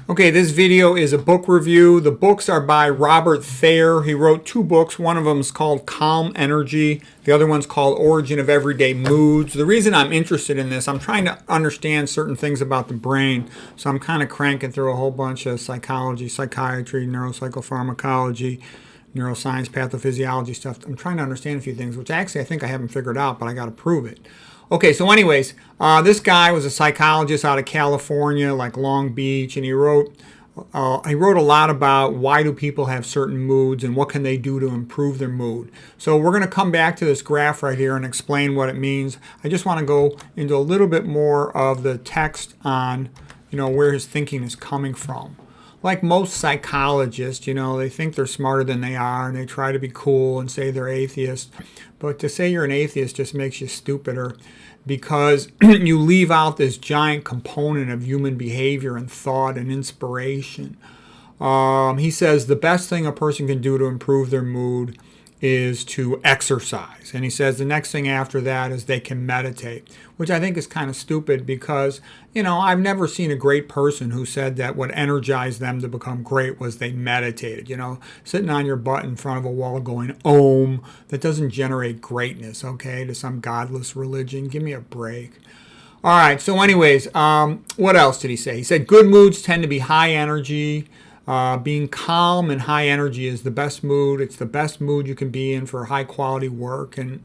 Okay, this video is a book review. The books are by Robert Thayer. He wrote two books. One of them is called Calm Energy. The other one's called Origin of Everyday Moods. The reason I'm interested in this, I'm trying to understand certain things about the brain. So I'm kind of cranking through a whole bunch of psychology, psychiatry, neuropsychopharmacology, neuroscience, pathophysiology stuff. I'm trying to understand a few things, which actually I think I haven't figured out, but I got to prove it. Okay, so anyways, this guy was a psychologist out of California, like Long Beach, and he wrote a lot about why do people have certain moods and what can they do to improve their mood. So we're going to come back to this graph right here and explain what it means. I just want to go into a little bit more of the text on, where his thinking is coming from. Like most psychologists, they think they're smarter than they are, and they try to be cool and say they're atheists. But to say you're an atheist just makes you stupider, because you leave out this giant component of human behavior and thought and inspiration. He says the best thing a person can do to improve their mood is to exercise. And he says the next thing after that is they can meditate, which I think is kind of stupid because, I've never seen a great person who said that what energized them to become great was they meditated. Sitting on your butt in front of a wall going, Om, that doesn't generate greatness, okay, to some godless religion. Give me a break. All right, so anyways, what else did he say? He said good moods tend to be high energy. Being calm and high energy is the best mood. It's the best mood you can be in for high quality work. And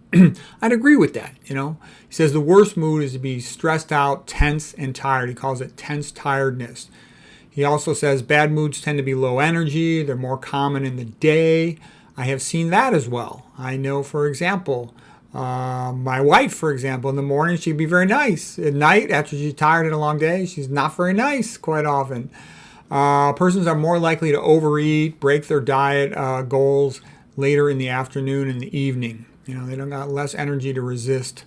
I'd agree with that. He says the worst mood is to be stressed out, tense, and tired. He calls it tense tiredness. He also says bad moods tend to be low energy. They're more common in the day. I have seen that as well. I know, for example, my wife, for example, in the morning, she'd be very nice. At night, after she's tired and a long day, she's not very nice quite often. Persons are more likely to overeat, break their diet goals later in the afternoon and the evening. They don't got less energy to resist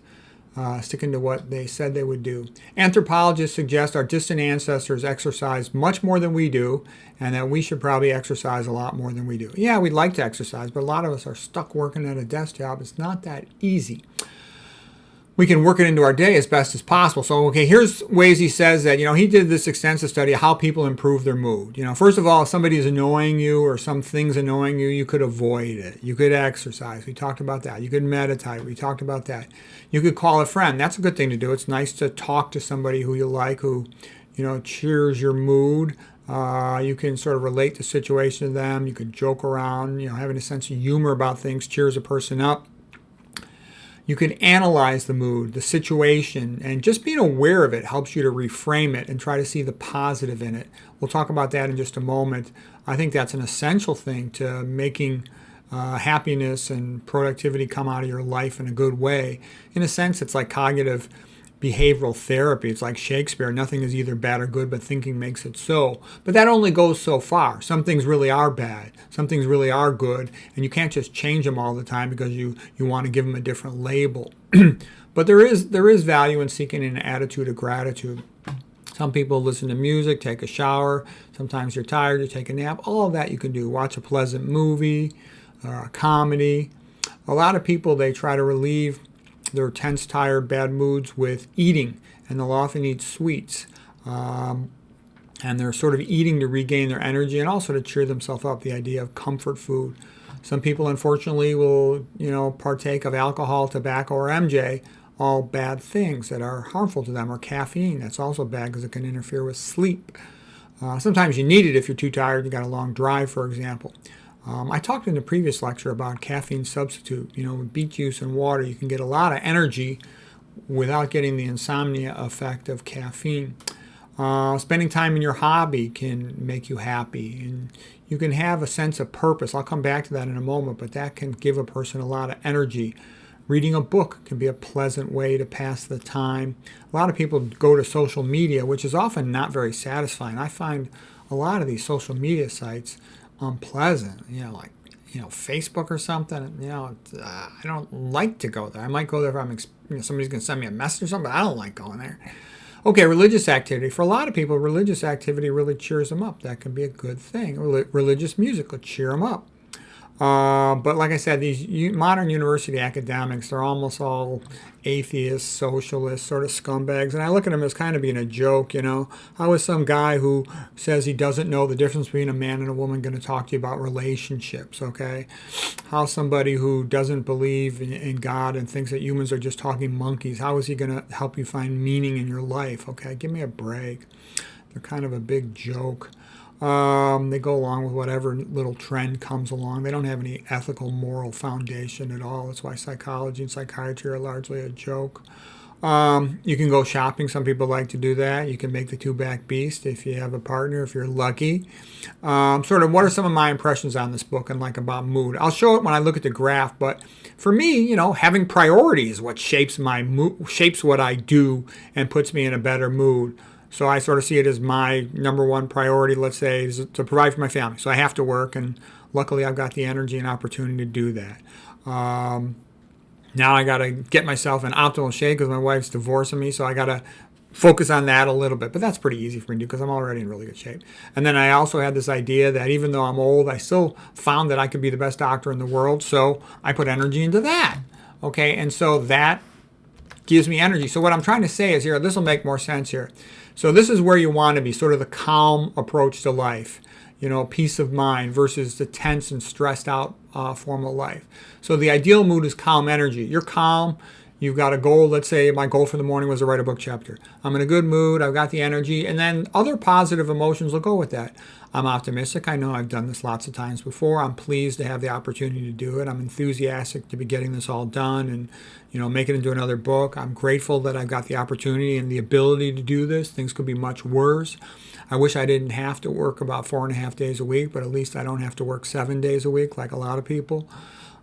sticking to what they said they would do. Anthropologists suggest our distant ancestors exercised much more than we do, and that we should probably exercise a lot more than we do. Yeah, we'd like to exercise, but a lot of us are stuck working at a desk job. It's not that easy. We can work it into our day as best as possible. So, okay, here's ways he says that, he did this extensive study of how people improve their mood. First of all, if somebody is annoying you or something's annoying you, you could avoid it. You could exercise. We talked about that. You could meditate. We talked about that. You could call a friend. That's a good thing to do. It's nice to talk to somebody who you like, who, cheers your mood. You can sort of relate the situation to them. You could joke around, having a sense of humor about things cheers a person up. You can analyze the mood, the situation, and just being aware of it helps you to reframe it and try to see the positive in it. We'll talk about that in just a moment. I think that's an essential thing to making happiness and productivity come out of your life in a good way. In a sense, it's like cognitive behavioral therapy. It's like Shakespeare. Nothing is either bad or good, but thinking makes it so. But that only goes so far. Some things really are bad. Some things really are good. And you can't just change them all the time because you want to give them a different label. But there is value in seeking an attitude of gratitude. Some people listen to music, take a shower. Sometimes you're tired, you take a nap. All of that you can do. Watch a pleasant movie, a comedy. A lot of people, they try to relieve their tense, tired, bad moods with eating, and they'll often eat sweets. And they're sort of eating to regain their energy and also to cheer themselves up, the idea of comfort food. Some people, unfortunately, will, partake of alcohol, tobacco, or MJ, all bad things that are harmful to them, or caffeine. That's also bad because it can interfere with sleep. Sometimes you need it if you're too tired, you got a long drive, for example. I talked in the previous lecture about caffeine substitute. With beet juice and water, you can get a lot of energy without getting the insomnia effect of caffeine. Spending time in your hobby can make you happy, and you can have a sense of purpose. I'll come back to that in a moment, but that can give a person a lot of energy. Reading a book can be a pleasant way to pass the time. A lot of people go to social media, which is often not very satisfying. I find a lot of these social media sites unpleasant, like Facebook or something. I don't like to go there. I might go there if somebody's going to send me a message or something, but I don't like going there. Okay, religious activity. For a lot of people, religious activity really cheers them up. That can be a good thing. Religious music will cheer them up. But like I said, these modern university academics, they're almost all atheists, socialists, sort of scumbags. And I look at them as kind of being a joke, you know. How is some guy who says he doesn't know the difference between a man and a woman going to talk to you about relationships, okay? How's somebody who doesn't believe in God and thinks that humans are just talking monkeys, how is he going to help you find meaning in your life, okay? Give me a break. They're kind of a big joke. They go along with whatever little trend comes along. They don't have any ethical, moral foundation at all. That's why psychology and psychiatry are largely a joke. You can go shopping. Some people like to do that. You can make the two-back beast if you have a partner, if you're lucky. Sort of what are some of my impressions on this book and like about mood? I'll show it when I look at the graph, but for me, you know, having priorities is what shapes my mood, shapes what I do and puts me in a better mood. So I sort of see it as my number one priority, let's say, is to provide for my family. So I have to work, and luckily I've got the energy and opportunity to do that. Now I got to get myself in optimal shape because my wife's divorcing me, so I got to focus on that a little bit. But that's pretty easy for me to do because I'm already in really good shape. And then I also had this idea that even though I'm old, I still found that I could be the best doctor in the world, so I put energy into that. Okay, and so that gives me energy. So what I'm trying to say is here, this will make more sense here. So this is where you want to be, sort of the calm approach to life, you know, peace of mind versus the tense and stressed out form of life. So the ideal mood is calm energy. You're calm. You've got a goal. Let's say my goal for the morning was to write a book chapter. I'm in a good mood. I've got the energy. And then other positive emotions will go with that. I'm optimistic. I know I've done this lots of times before. I'm pleased to have the opportunity to do it. I'm enthusiastic to be getting this all done and, you know, make it into another book. I'm grateful that I've got the opportunity and the ability to do this. Things could be much worse. I wish I didn't have to work about 4.5 days a week, but at least I don't have to work 7 days a week like a lot of people.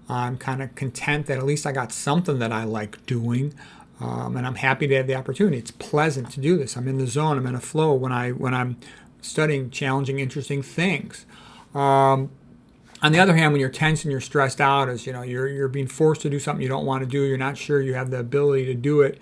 I'm kind of content that at least I got something that I like doing, and I'm happy to have the opportunity. It's pleasant to do this. I'm in the zone. I'm in a flow when I'm studying challenging, interesting things. On the other hand, when you're tense and you're stressed out, as you know, you're being forced to do something you don't want to do. You're not sure you have the ability to do it,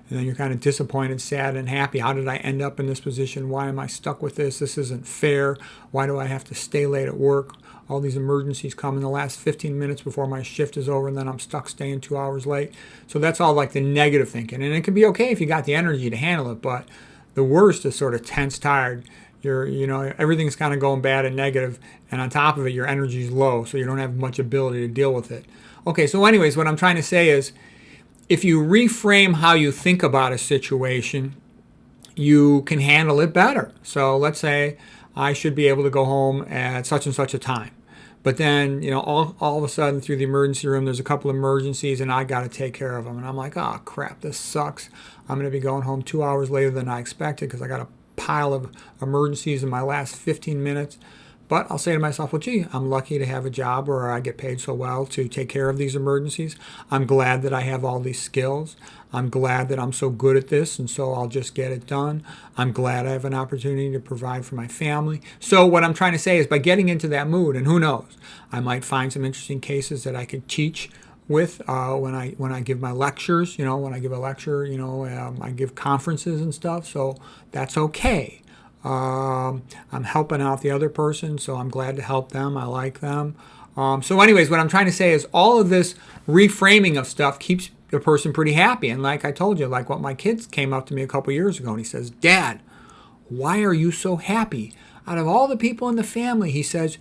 and then you're kind of disappointed, sad, and happy. How did I end up in this position? Why am I stuck with this? This isn't fair. Why do I have to stay late at work? All these emergencies come in the last 15 minutes before my shift is over, and then I'm stuck staying 2 hours late. So that's all like the negative thinking. And it can be okay if you got the energy to handle it, but the worst is sort of tense, tired. You know, everything's kind of going bad and negative, and on top of it, your energy is low, so you don't have much ability to deal with it. Okay, so anyways, what I'm trying to say is, if you reframe how you think about a situation, you can handle it better. So let's say I should be able to go home at such and such a time. But then, you know, all of a sudden through the emergency room, there's a couple of emergencies and I got to take care of them. And I'm like, oh, crap, this sucks. I'm going to be going home 2 hours later than I expected because I got a pile of emergencies in my last 15 minutes. But I'll say to myself, well, gee, I'm lucky to have a job where I get paid so well to take care of these emergencies. I'm glad that I have all these skills. I'm glad that I'm so good at this, and so I'll just get it done. I'm glad I have an opportunity to provide for my family. So what I'm trying to say is by getting into that mood, and who knows, I might find some interesting cases that I could teach with when I give my lectures. You know, when I give a lecture, you know, I give conferences and stuff, so that's okay. I'm helping out the other person, so I'm glad to help them. I like them. So anyways, what I'm trying to say is all of this reframing of stuff keeps the person pretty happy. And like I told you, like what my kids came up to me a couple years ago, and he says, Dad, why are you so happy? Out of all the people in the family, he says,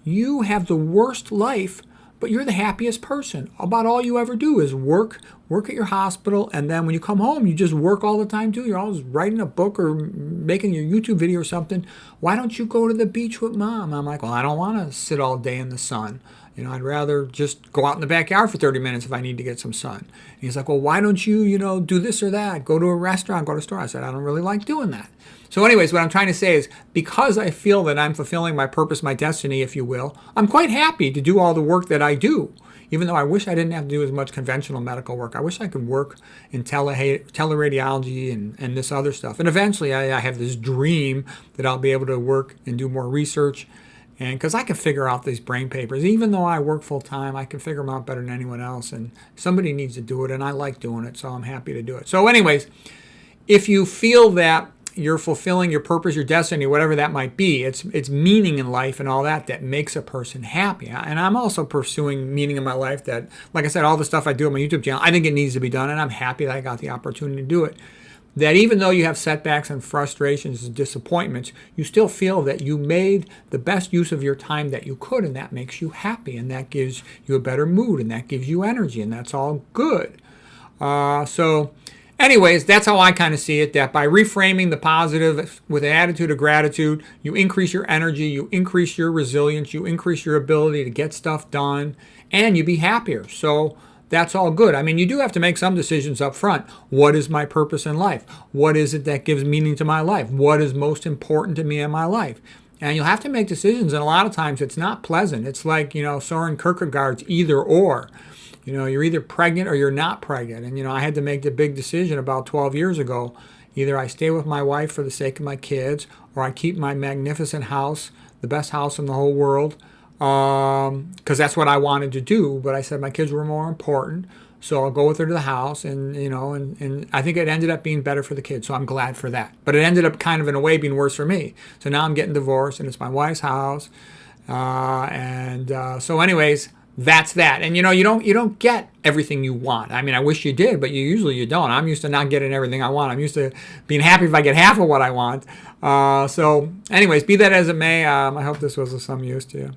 you have the worst life, but you're the happiest person. About all you ever do is work at your hospital, and then when you come home, you just work all the time too. You're always writing a book or making your YouTube video or something. Why don't you go to the beach with Mom? I'm like, well, I don't want to sit all day in the sun. You know, I'd rather just go out in the backyard for 30 minutes if I need to get some sun. And he's like, well, why don't you, you know, do this or that? Go to a restaurant, go to a store. I said, I don't really like doing that. So anyways, what I'm trying to say is because I feel that I'm fulfilling my purpose, my destiny, if you will, I'm quite happy to do all the work that I do, even though I wish I didn't have to do as much conventional medical work. I wish I could work in teleradiology and this other stuff. And eventually I have this dream that I'll be able to work and do more research. And because I can figure out these brain papers, even though I work full time, I can figure them out better than anyone else. And somebody needs to do it, and I like doing it, so I'm happy to do it. So anyways, if you feel that you're fulfilling your purpose, your destiny, whatever that might be. It's meaning in life and all that that makes a person happy. And I'm also pursuing meaning in my life that, like I said, all the stuff I do on my YouTube channel, I think it needs to be done, and I'm happy that I got the opportunity to do it. That even though you have setbacks and frustrations and disappointments, you still feel that you made the best use of your time that you could, and that makes you happy, and that gives you a better mood, and that gives you energy, and that's all good. So anyways, that's how I kind of see it, that by reframing the positive with an attitude of gratitude, you increase your energy, you increase your resilience, you increase your ability to get stuff done, and you be happier. So that's all good. I mean, you do have to make some decisions up front. What is my purpose in life? What is it that gives meaning to my life? What is most important to me in my life? And you'll have to make decisions, and a lot of times it's not pleasant. It's like, Soren Kierkegaard's either or. You're either pregnant or you're not pregnant. And, I had to make the big decision about 12 years ago. Either I stay with my wife for the sake of my kids, or I keep my magnificent house, the best house in the whole world, because that's what I wanted to do. But I said my kids were more important, so I'll go with her to the house. And, and I think it ended up being better for the kids, so I'm glad for that. But it ended up kind of in a way being worse for me. So now I'm getting divorced, and it's my wife's house. So anyways, that's that. And you don't get everything you want. I mean, I wish you did, but you don't. I'm used to not getting everything I want. I'm used to being happy if I get half of what I want. So anyways, be that as it may, I hope this was of some use to you.